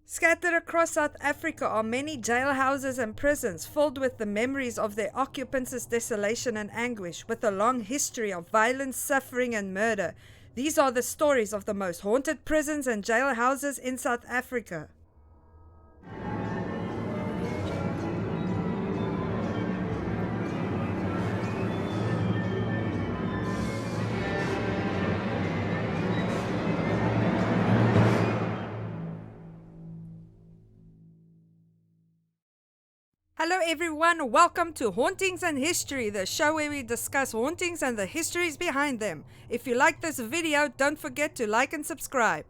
Scattered across South Africa are many jailhouses and prisons filled with the memories of their occupants' desolation and anguish, with a long history of violence, suffering and murder. These are the stories of the most haunted prisons and jailhouses in South Africa. Hello everyone, welcome to Hauntings and History, the show where we discuss hauntings and the histories behind them. If you like this video, don't forget to like and subscribe.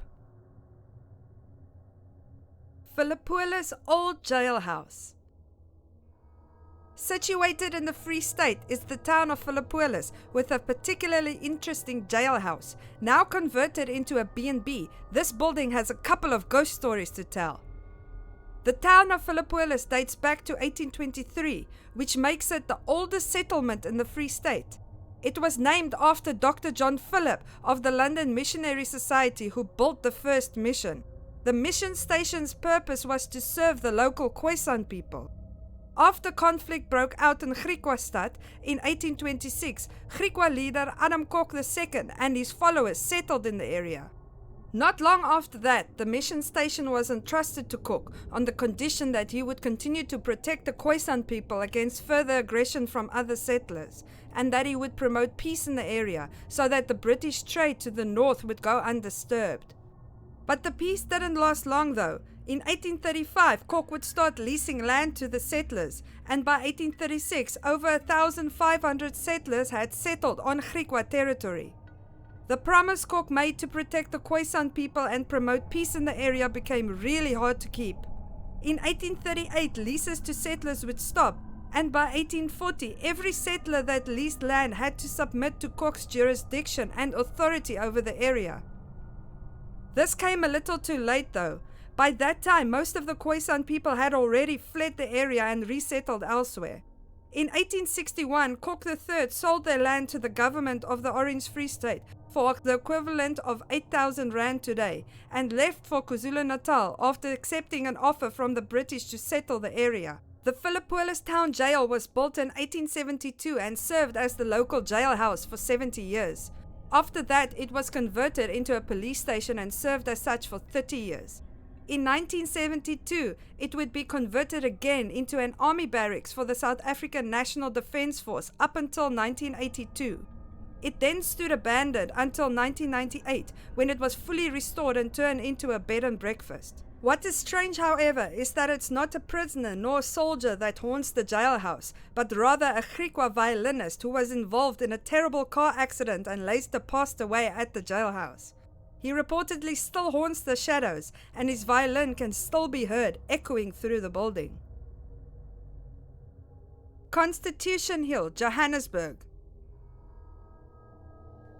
Philippolis Old Jailhouse. Situated in the Free State is the town of Philippolis, with a particularly interesting jailhouse. Now converted into a B&B, this building has a couple of ghost stories to tell. The town of Philippolis dates back to 1823, which makes it the oldest settlement in the Free State. It was named after Dr. John Philip of the London Missionary Society, who built the first mission. The mission station's purpose was to serve the local Khoisan people. After conflict broke out in Griquastad in 1826, Griqua leader Adam Kok II and his followers settled in the area. Not long after that, the mission station was entrusted to Cook on the condition that he would continue to protect the Khoisan people against further aggression from other settlers, and that he would promote peace in the area so that the British trade to the north would go undisturbed. But the peace didn't last long though. In 1835, Cook would start leasing land to the settlers, and by 1836, over 1,500 settlers had settled on Griqua territory. The promise Cook made to protect the Khoisan people and promote peace in the area became really hard to keep. In 1838, leases to settlers would stop, and by 1840, every settler that leased land had to submit to Cook's jurisdiction and authority over the area. This came a little too late though. By that time, most of the Khoisan people had already fled the area and resettled elsewhere. In 1861, Cook III sold their land to the government of the Orange Free State for the equivalent of 8,000 rand today, and left for KwaZulu-Natal after accepting an offer from the British to settle the area. The Philippolis town jail was built in 1872 and served as the local jailhouse for 70 years. After that, it was converted into a police station and served as such for 30 years. In 1972, it would be converted again into an army barracks for the South African National Defence Force up until 1982. It then stood abandoned until 1998, when it was fully restored and turned into a bed and breakfast. What is strange, however, is that it's not a prisoner nor a soldier that haunts the jailhouse, but rather a Griqua violinist who was involved in a terrible car accident and later passed away at the jailhouse. He reportedly still haunts the shadows, and his violin can still be heard echoing through the building. Constitution Hill, Johannesburg.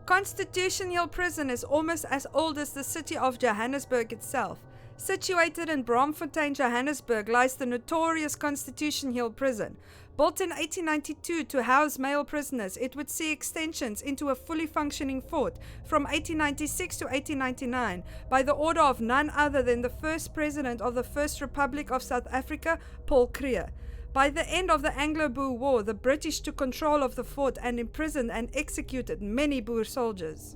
Constitution Hill Prison is almost as old as the city of Johannesburg itself. Situated in Braamfontein, Johannesburg, lies the notorious Constitution Hill Prison. Built in 1892 to house male prisoners, it would see extensions into a fully functioning fort from 1896 to 1899 by the order of none other than the first president of the First Republic of South Africa, Paul Kruger. By the end of the Anglo-Boer War, the British took control of the fort and imprisoned and executed many Boer soldiers.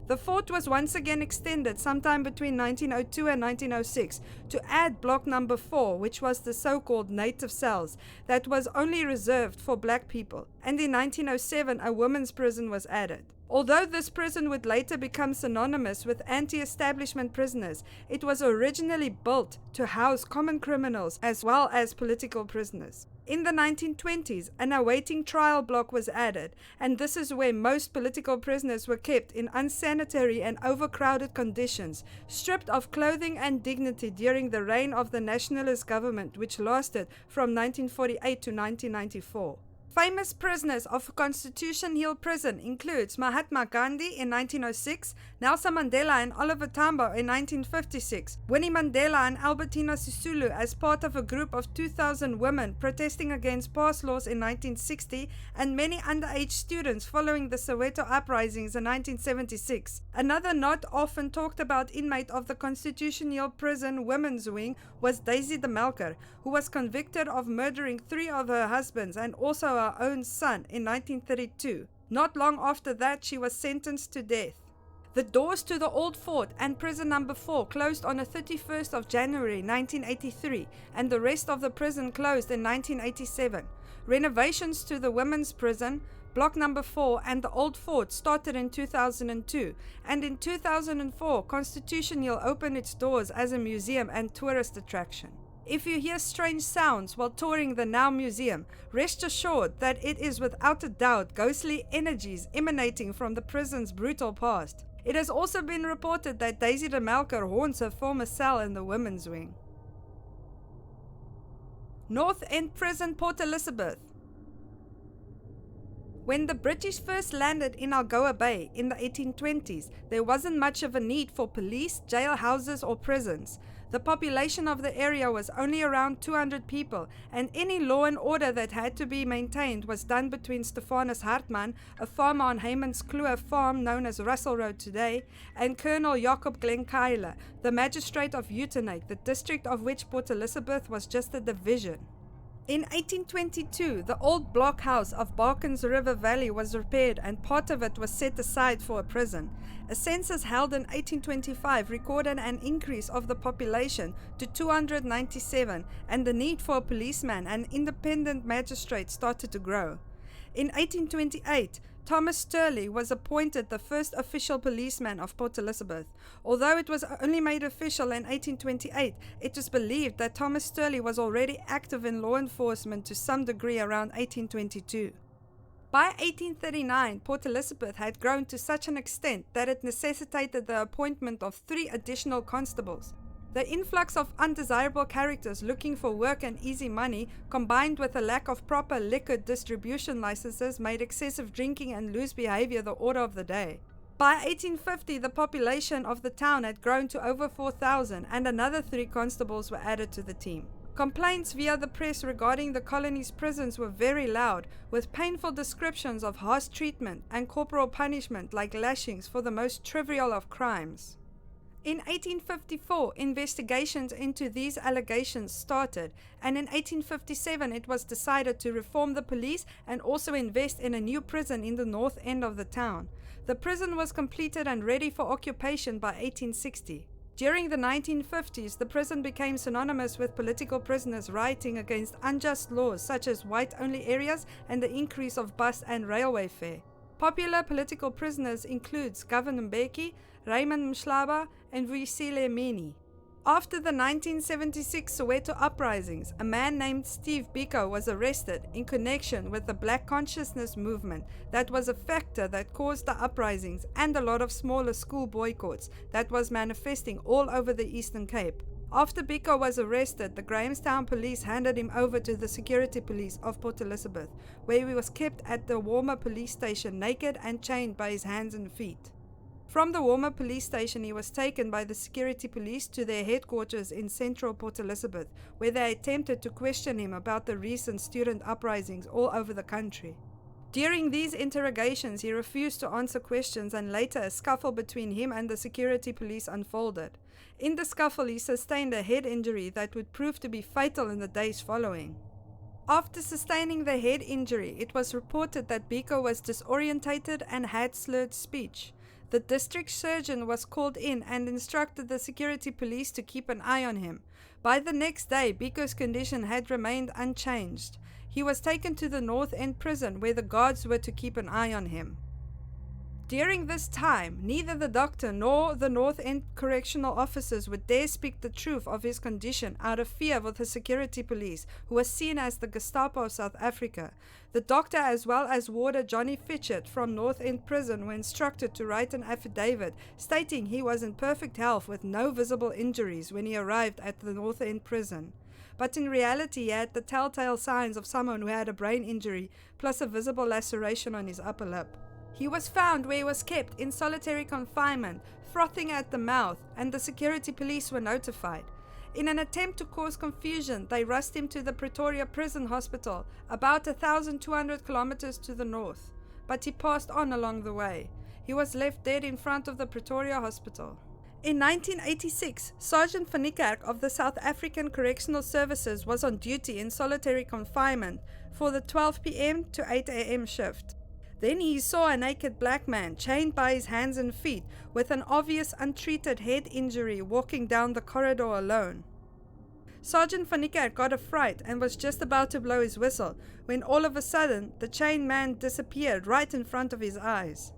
The fort was once again extended sometime between 1902 and 1906 to add block number 4, which was the so-called native cells that was only reserved for black people, and in 1907 a women's prison was added. Although this prison would later become synonymous with anti-establishment prisoners, it was originally built to house common criminals as well as political prisoners. In the 1920s, an awaiting trial block was added, and this is where most political prisoners were kept in unsanitary and overcrowded conditions, stripped of clothing and dignity during the reign of the nationalist government, which lasted from 1948 to 1994. Famous prisoners of Constitution Hill Prison includes Mahatma Gandhi in 1906, Nelson Mandela and Oliver Tambo in 1956, Winnie Mandela and Albertina Sisulu as part of a group of 2,000 women protesting against past laws in 1960, and many underage students following the Soweto uprisings in 1976. Another not often talked about inmate of the Constitution Hill Prison women's wing was Daisy de Melker, who was convicted of murdering 3 of her husbands and also her own son in 1932. Not long after that, she was sentenced to death. The doors to the Old Fort and Prison Number 4 closed on the 31st of January 1983, and the rest of the prison closed in 1987. Renovations to the women's prison, Block Number 4 and the Old Fort started in 2002, and in 2004 Constitution Hill opened its doors as a museum and tourist attraction. If you hear strange sounds while touring the now museum, rest assured that it is without a doubt ghostly energies emanating from the prison's brutal past. It has also been reported that Daisy de Melker haunts her former cell in the women's wing. North End Prison, Port Elizabeth. When the British first landed in Algoa Bay in the 1820s, there wasn't much of a need for police, jailhouses or prisons. The population of the area was only around 200 people, and any law and order that had to be maintained was done between Stephanus Hartman, a farmer on Heymanskloof farm known as Russell Road today, and Colonel Jacob Glenkyler, the magistrate of Uitenhage, the district of which Port Elizabeth was just a division. In 1822, the old blockhouse of Barkens River Valley was repaired and part of it was set aside for a prison. A census held in 1825 recorded an increase of the population to 297, and the need for a policeman and independent magistrate started to grow. In 1828, Thomas Sturley was appointed the first official policeman of Port Elizabeth. Although it was only made official in 1828, it was believed that Thomas Sturley was already active in law enforcement to some degree around 1822. By 1839, Port Elizabeth had grown to such an extent that it necessitated the appointment of 3 additional constables. The influx of undesirable characters looking for work and easy money, combined with a lack of proper liquor distribution licenses, made excessive drinking and loose behavior the order of the day. By 1850, the population of the town had grown to over 4,000, and another 3 constables were added to the team. Complaints via the press regarding the colony's prisons were very loud, with painful descriptions of harsh treatment and corporal punishment like lashings for the most trivial of crimes. In 1854, investigations into these allegations started, and in 1857 it was decided to reform the police and also invest in a new prison in the north end of the town. The prison was completed and ready for occupation by 1860. During the 1950s, the prison became synonymous with political prisoners rioting against unjust laws such as white-only areas and the increase of bus and railway fare. Popular political prisoners includes Governor Mbeki, Raymond Mhlaba, and Vuyisile Meni. After the 1976 Soweto uprisings, a man named Steve Biko was arrested in connection with the Black Consciousness movement that was a factor that caused the uprisings and a lot of smaller school boycotts that was manifesting all over the Eastern Cape. After Biko was arrested, the Grahamstown police handed him over to the security police of Port Elizabeth, where he was kept at the Walmer police station naked and chained by his hands and feet. From the Walmer police station, he was taken by the security police to their headquarters in central Port Elizabeth, where they attempted to question him about the recent student uprisings all over the country. During these interrogations, he refused to answer questions, and later a scuffle between him and the security police unfolded. In the scuffle, he sustained a head injury that would prove to be fatal in the days following. After sustaining the head injury, it was reported that Biko was disorientated and had slurred speech. The district surgeon was called in and instructed the security police to keep an eye on him. By the next day, Biko's condition had remained unchanged. He was taken to the North End prison where the guards were to keep an eye on him. During this time, neither the doctor nor the North End correctional officers would dare speak the truth of his condition out of fear of the security police, who was seen as the Gestapo of South Africa. The doctor, as well as warder Johnny Fitchett from North End Prison, were instructed to write an affidavit stating he was in perfect health with no visible injuries when he arrived at the North End Prison. But in reality, he had the telltale signs of someone who had a brain injury, plus a visible laceration on his upper lip. He was found where he was kept in solitary confinement, frothing at the mouth, and the security police were notified. In an attempt to cause confusion, they rushed him to the Pretoria Prison Hospital, about 1,200 kilometers to the north. But he passed on along the way. He was left dead in front of the Pretoria Hospital. In 1986, Sergeant van Niekerk of the South African Correctional Services was on duty in solitary confinement for the 12 p.m. to 8 a.m. shift. Then he saw a naked black man chained by his hands and feet with an obvious untreated head injury walking down the corridor alone. Sergeant van Niekerk got a fright and was just about to blow his whistle when all of a sudden the chained man disappeared right in front of his eyes.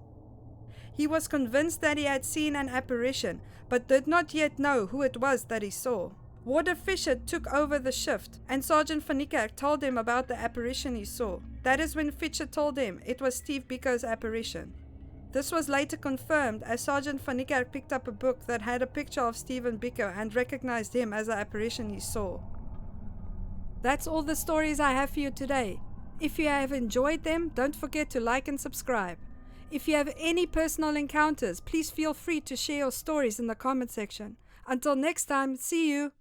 He was convinced that he had seen an apparition, but did not yet know who it was that he saw. Warder Fisher took over the shift, and Sergeant van Niekerk told him about the apparition he saw. That is when Fisher told him it was Steve Biko's apparition. This was later confirmed as Sergeant van Niekerk picked up a book that had a picture of Stephen Biko and recognized him as the apparition he saw. That's all the stories I have for you today. If you have enjoyed them, don't forget to like and subscribe. If you have any personal encounters, please feel free to share your stories in the comment section. Until next time, see you!